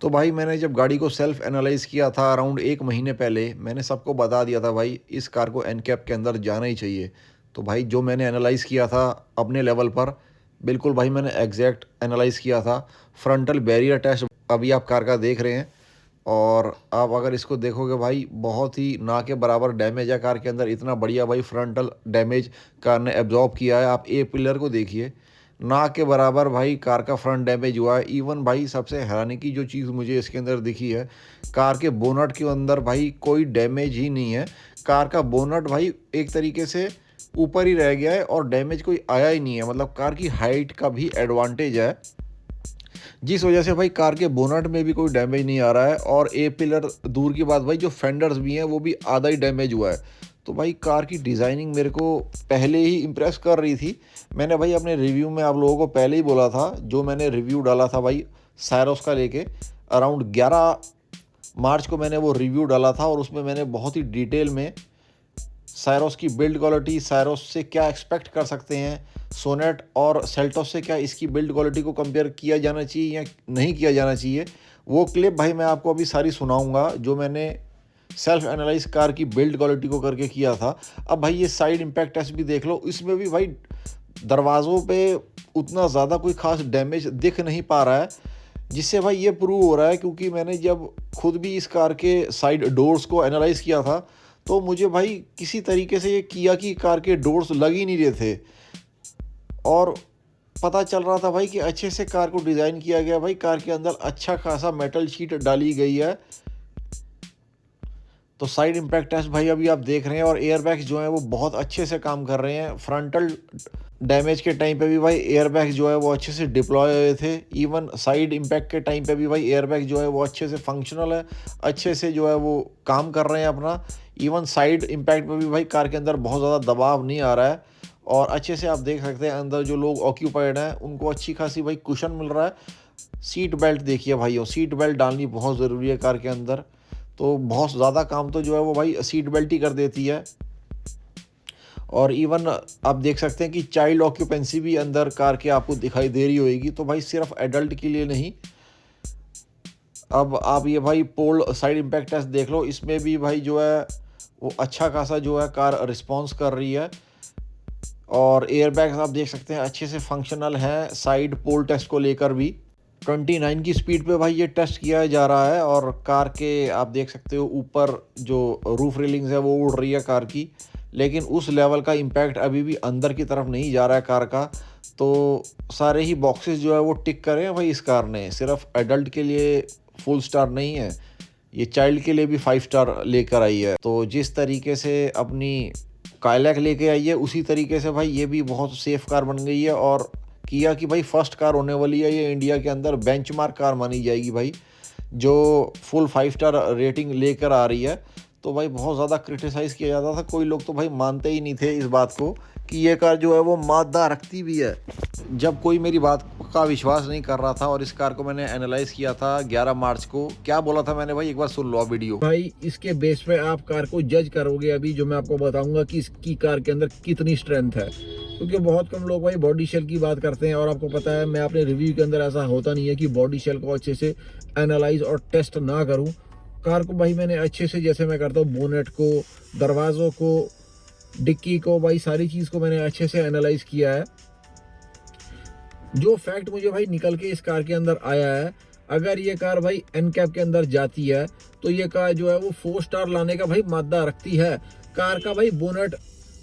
तो भाई मैंने जब गाड़ी को सेल्फ एनालाइज़ किया था अराउंड 1 महीने पहले, मैंने सबको बता दिया था भाई इस कार को एनकैप के अंदर जाना ही चाहिए। तो भाई जो मैंने एनालाइज़ किया था अपने लेवल पर, बिल्कुल भाई मैंने एग्जैक्ट एनालाइज़ किया था। फ्रंटल बैरियर टेस्ट अभी आप कार का देख रहे हैं, और आप अगर इसको देखोगे भाई बहुत ही ना के बराबर डैमेज है कार के अंदर। इतना बढ़िया भाई फ्रंटल डैमेज कार ने एब्जॉर्ब किया है। आप ए पिलर को देखिए, ना के बराबर भाई कार का फ्रंट डैमेज हुआ है। इवन भाई सबसे हैरानी की जो चीज़ मुझे इसके अंदर दिखी है, कार के बोनट के अंदर भाई कोई डैमेज ही नहीं है। कार का बोनट भाई एक तरीके से ऊपर ही रह गया है और डैमेज कोई आया ही नहीं है। मतलब कार की हाइट का भी एडवांटेज है, जिस वजह से भाई कार के बोनट में भी कोई डैमेज नहीं आ रहा है। और ए पिलर दूर की बात भाई, जो फेंडर्स भी हैं वो भी आधा ही डैमेज हुआ है। तो भाई कार की डिज़ाइनिंग मेरे को पहले ही इम्प्रेस कर रही थी। मैंने भाई अपने रिव्यू में आप लोगों को पहले ही बोला था, जो मैंने रिव्यू डाला था भाई सायरोस का लेके, अराउंड 11 मार्च को मैंने वो रिव्यू डाला था, और उसमें मैंने बहुत ही डिटेल में सायरोस की बिल्ड क्वालिटी, सायरोस से क्या एक्सपेक्ट कर सकते हैं, सोनेट और सेल्टोस से क्या इसकी बिल्ड क्वालिटी को कंपेयर किया जाना चाहिए या नहीं किया जाना चाहिए, वो क्लिप भाई मैं आपको अभी सारी सुनाऊंगा जो मैंने सेल्फ एनालाइज कार की बिल्ड क्वालिटी को करके किया था। अब भाई ये साइड इम्पैक्ट टेस्ट भी देख लो, इसमें भी भाई दरवाज़ों पे उतना ज़्यादा कोई खास डैमेज दिख नहीं पा रहा है, जिससे भाई ये प्रूव हो रहा है। क्योंकि मैंने जब खुद भी इस कार के साइड डोर्स को एनालाइज किया था, तो मुझे भाई किसी तरीके से ये किया कि कार के डोर्स लग ही नहीं रहे थे, और पता चल रहा था भाई कि अच्छे से कार को डिज़ाइन किया गया। भाई कार के अंदर अच्छा खासा मेटल शीट डाली गई है। तो साइड इम्पैक्ट टेस्ट भाई अभी आप देख रहे हैं, और एयरबैग्स जो हैं वो बहुत अच्छे से काम कर रहे हैं। फ्रंटल डैमेज के टाइम पे भी भाई एयरबैग्स जो है वो अच्छे से डिप्लॉय हुए थे। इवन साइड इम्पैक्ट के टाइम पे भी भाई एयरबैग जो है वो अच्छे से फंक्शनल है, अच्छे से जो है वो काम कर रहे हैं अपना। इवन साइड इम्पैक्ट पे भी भाई कार के अंदर बहुत ज़्यादा दबाव नहीं आ रहा है, और अच्छे से आप देख सकते हैं अंदर जो लोग ऑक्यूपाइड हैं उनको अच्छी खासी भाई कुशन मिल रहा है। सीट बेल्ट देखिए भाइयों, सीट बेल्ट डालनी बहुत ज़रूरी है कार के अंदर। तो बहुत ज़्यादा काम तो जो है वो भाई सीट बेल्ट ही कर देती है। और इवन आप देख सकते हैं कि चाइल्ड ऑक्यूपेंसी भी अंदर कार के आपको दिखाई दे रही होगी। तो भाई सिर्फ एडल्ट के लिए नहीं। अब आप ये भाई पोल साइड इम्पैक्ट टेस्ट देख लो, इसमें भी भाई जो है वो अच्छा खासा जो है कार रिस्पॉन्स कर रही है। और एयरबैग्स आप देख सकते हैं अच्छे से फंक्शनल हैं साइड पोल टेस्ट को लेकर भी। 29 की स्पीड पे भाई ये टेस्ट किया जा रहा है, और कार के आप देख सकते हो ऊपर जो रूफ रेलिंग्स है वो उड़ रही है कार की, लेकिन उस लेवल का इम्पैक्ट अभी भी अंदर की तरफ नहीं जा रहा है कार का। तो सारे ही बॉक्सेस जो है वो टिक करे हैं भाई इस कार ने। सिर्फ एडल्ट के लिए फुल स्टार नहीं है, ये चाइल्ड के लिए भी 5 स्टार लेकर आई है। तो जिस तरीके से अपनी काइलैक लेके आई है, उसी तरीके से भाई ये भी बहुत सेफ कार बन गई है। और किया कि भाई फर्स्ट कार होने वाली है ये इंडिया के अंदर, बेंचमार्क कार मानी जाएगी भाई, जो फुल 5 स्टार रेटिंग लेकर आ रही है। तो भाई बहुत ज़्यादा क्रिटिसाइज़ किया जाता था, कोई लोग तो भाई मानते ही नहीं थे इस बात को कि ये कार जो है वो मादा रखती भी है। जब कोई मेरी बात का विश्वास नहीं कर रहा था, और इस कार को मैंने एनालाइज किया था 11 मार्च को, क्या बोला था मैंने भाई, एक बार सुन लो वीडियो। भाई इसके बेस पे आप कार को जज करोगे अभी जो मैं आपको बताऊंगा कि इसकी कार के अंदर कितनी स्ट्रेंथ है। क्योंकि बहुत कम लोग भाई बॉडी शेल की बात करते हैं, और आपको पता है मैं अपने रिव्यू के अंदर ऐसा होता नहीं है कि बॉडी शेल को अच्छे से एनालाइज और टेस्ट ना करूं। कार को भाई मैंने अच्छे से, जैसे मैं करता हूँ, बोनेट को, दरवाज़ों को, डिक्की को, भाई सारी चीज़ को मैंने अच्छे से एनालाइज किया है। जो फैक्ट मुझे भाई निकल के इस कार के अंदर आया है, अगर ये कार भाई एनकैप के अंदर जाती है तो ये कार जो है वो 4 स्टार लाने का भाई मादा रखती है। कार का भाई बोनेट,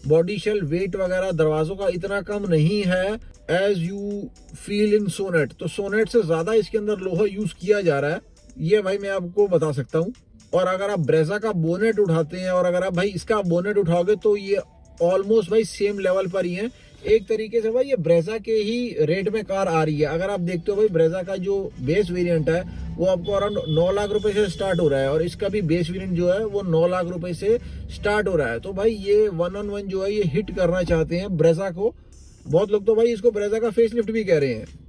बॉडी शेल, वेट वगैरह दरवाजों का इतना कम नहीं है as you feel in Sonet. तो सोनेट से ज्यादा इसके अंदर लोहा यूज किया जा रहा है, ये भाई मैं आपको बता सकता हूँ। और अगर आप ब्रेजा का बोनेट उठाते हैं और अगर आप भाई इसका बोनेट उठाओगे तो ये ऑलमोस्ट भाई सेम लेवल पर ही है। एक तरीके से भाई ये ब्रेजा के ही रेट में कार आ रही है। अगर आप देखते हो भाई ब्रेजा का जो बेस वेरिएंट है वो आपको अराउंड 9 लाख रुपए से स्टार्ट हो रहा है, और इसका भी बेस वेरिएंट जो है वो 9 लाख रुपए से स्टार्ट हो रहा है। तो भाई ये 1-on-1 जो है ये हिट करना चाहते हैं ब्रेजा को। बहुत लोग तो भाई इसको ब्रेजा का फेसलिफ्ट भी कह रहे हैं।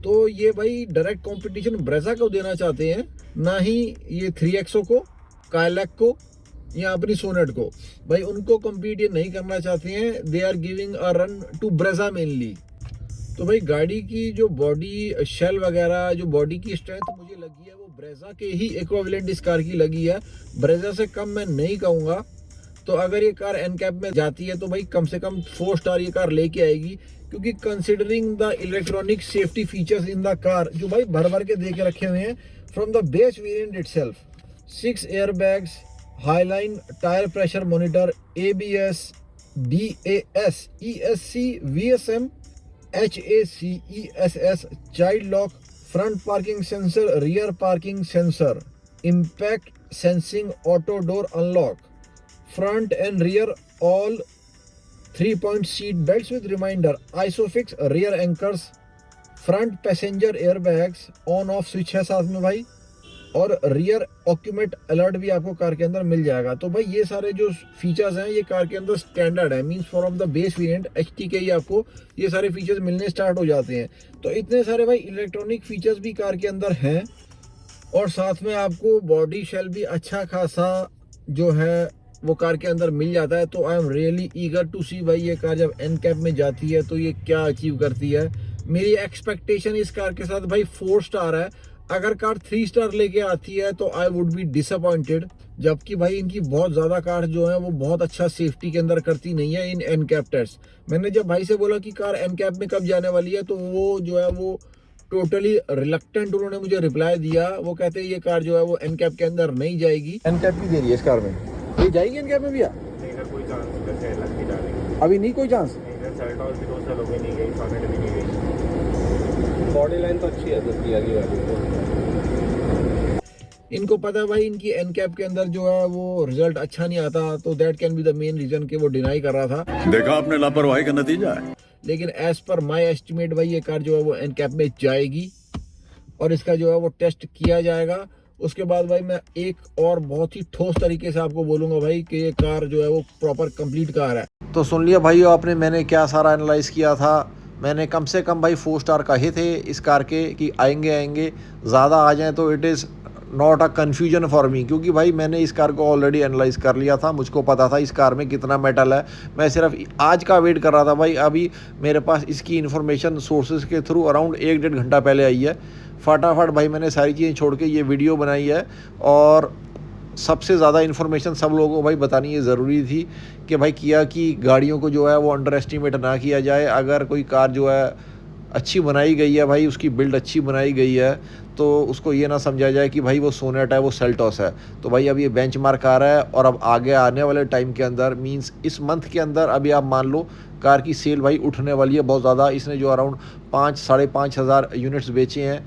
तो ये भाई डायरेक्ट कंपटीशन ब्रेजा को देना चाहते हैं, ना ही ये 3XO को, काइलैक को या अपनी सोनेट को। भाई उनको कम्पीट ये नहीं करना चाहते हैं, they are giving a run to Brezza mainly. तो भाई गाड़ी की जो बॉडी शेल वगैरह, जो बॉडी की स्ट्रेंथ मुझे लगी है वो ब्रेजा के ही इक्विवेलेंट इस कार की लगी है, ब्रेजा से कम मैं नहीं कहूँगा। तो अगर ये कार एनकैप में जाती है तो भाई कम से कम 4 स्टार ये कार लेके आएगी, क्योंकि considering the electronic safety features in the car जो भाई भर भर के दे के रखे हुए हैं from the base variant itself, 6 airbags, highline tyre pressure monitor, ABS, DAS, ESC, VSM, HACESS, child lock, front parking sensor, rear parking sensor, impact sensing auto door unlock, front and rear all 3-point seat belts with reminder, isofix rear anchors, front passenger airbags, on off switch है साथ में भाई, और rear ऑक्यूमेंट alert भी आपको car के अंदर मिल जाएगा। तो भाई ये सारे जो फीचर्स हैं ये कार के अंदर स्टैंडर्ड है, means from the base variant HT के ही आपको ये सारे फीचर्स मिलने स्टार्ट हो जाते हैं। तो इतने सारे भाई इलेक्ट्रॉनिक फीचर्स भी कार के अंदर हैं, और साथ में आपको बॉडी शेल भी अच्छा खासा जो है वो कार के अंदर मिल जाता है। तो I am really eager to see भाई ये कार जब एनकैप में जाती है तो ये क्या अचीव करती है। मेरी एक्सपेक्टेशन इस कार के साथ भाई 4 स्टार है। अगर कार 3 स्टार लेके आती है तो आई वुड बी डिसअपॉइंटेड, जबकि भाई इनकी बहुत ज़्यादा कार जो है वो बहुत अच्छा सेफ्टी के अंदर करती नहीं है इन एनकैप टेस्ट। मैंने जब भाई से बोला कि कार एनकैप में कब जाने वाली है तो वो जो है वो टोटली रिलक्टेंट उन्होंने मुझे रिप्लाई दिया। वो कहते हैं ये कार जो है वो एनकैप के अंदर नहीं जाएगी। एनकैप भी दे रही है इस कार में, ये जाएगी एनकैप में भी? नहीं सर, कोई चांस नहीं, वैसे अलग भी डालेंगे। अभी नहीं कोई चांस? नहीं सर, सेल्टॉस भी 2 साल हो गए नहीं गई, सॉनेट भी नहीं गई। बॉडी लाइन तो अच्छी है सर की आगे वाली। इनको पता है भाई इनकी एनकैप के अंदर जो है वो रिजल्ट अच्छा नहीं आता, तो that can be the main reason कि वो डिनाई कर रहा था। देखा आपने लापरवाही का नतीजा है। लेकिन एज पर माय एस्टिमेट भाई ये कार जो है वो एनकैप में जाएगी और इसका जो है वो टेस्ट किया जाएगा। उसके बाद भाई मैं एक और बहुत ही ठोस तरीके से आपको बोलूंगा भाई कि ये कार जो है वो प्रॉपर कंप्लीट कार है। तो सुन लिया भाइयों आपने, मैंने क्या सारा एनालाइज किया था। मैंने कम से कम भाई 4 स्टार कहे थे इस कार के कि आएंगे, ज़्यादा आ जाएं तो it is not a confusion for me, क्योंकि भाई मैंने इस कार को ऑलरेडी एनालाइज कर लिया था। मुझको पता था इस कार में कितना मेटल है। मैं सिर्फ आज का वेट कर रहा था भाई। अभी मेरे पास इसकी इन्फॉर्मेशन सोर्सेज के थ्रू अराउंड 1-1.5 घंटा पहले आई है। फटाफट भाई मैंने सारी चीज़ें छोड़ के ये वीडियो बनाई है, और सबसे ज़्यादा इन्फॉर्मेशन सब लोगों को भाई बतानी ये ज़रूरी थी कि भाई किया कि गाड़ियों को जो है वो अंडर एस्टिमेट ना किया जाए। अगर कोई कार जो है अच्छी बनाई गई है भाई, उसकी बिल्ड अच्छी बनाई गई है, तो उसको ये ना समझा जाए कि भाई वो सोनेट है, वो सेल्टॉस है। तो भाई अब ये बेंचमार्क आ रहा है, और अब आगे आने वाले टाइम के अंदर मींस इस मंथ के अंदर अभी आप मान लो कार की सेल भाई उठने वाली है बहुत ज़्यादा। इसने जो अराउंड 5-5.5 हज़ार यूनिट्स बेचे हैं,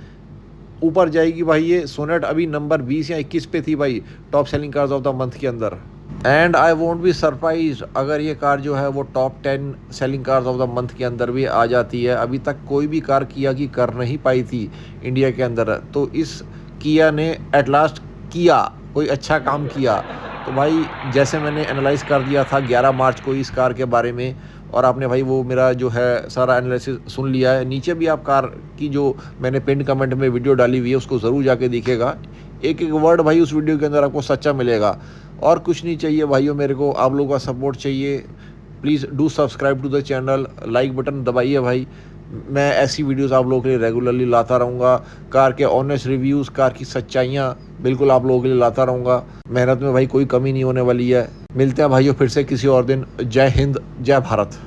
ऊपर जाएगी भाई ये। सोनेट अभी नंबर 20 या 21 पे थी भाई top selling cars of the month के अंदर। And I won't be surprise अगर ये कार जो है वो top 10 selling cars of the month के अंदर भी आ जाती है। अभी तक कोई भी कार किया की कर नहीं पाई थी इंडिया के अंदर, तो इस किया ने एट लास्ट किया कोई अच्छा काम किया। तो भाई जैसे मैंने एनालाइज कर दिया था 11 मार्च को इस कार के बारे में, और आपने भाई वो मेरा जो है सारा एनालिसिस सुन लिया है। नीचे भी आप कार की जो मैंने पिन कमेंट में वीडियो डाली हुई है उसको ज़रूर जाके देखिएगा। एक एक वर्ड भाई उस वीडियो के अंदर आपको सच्चा मिलेगा। और कुछ नहीं चाहिए भाइयों, मेरे को आप लोगों का सपोर्ट चाहिए। Please do subscribe to the channel, like button दबाइए भाई। मैं ऐसी वीडियोस आप लोगों के लिए रेगुलरली लाता रहूँगा। कार के ऑनेस्ट रिव्यूज़, कार की सच्चाइयाँ बिल्कुल आप लोगों के लिए लाता रहूँगा। मेहनत में भाई कोई कमी नहीं होने वाली है। मिलते हैं भाइयों फिर से किसी और दिन। जय हिंद, जय भारत।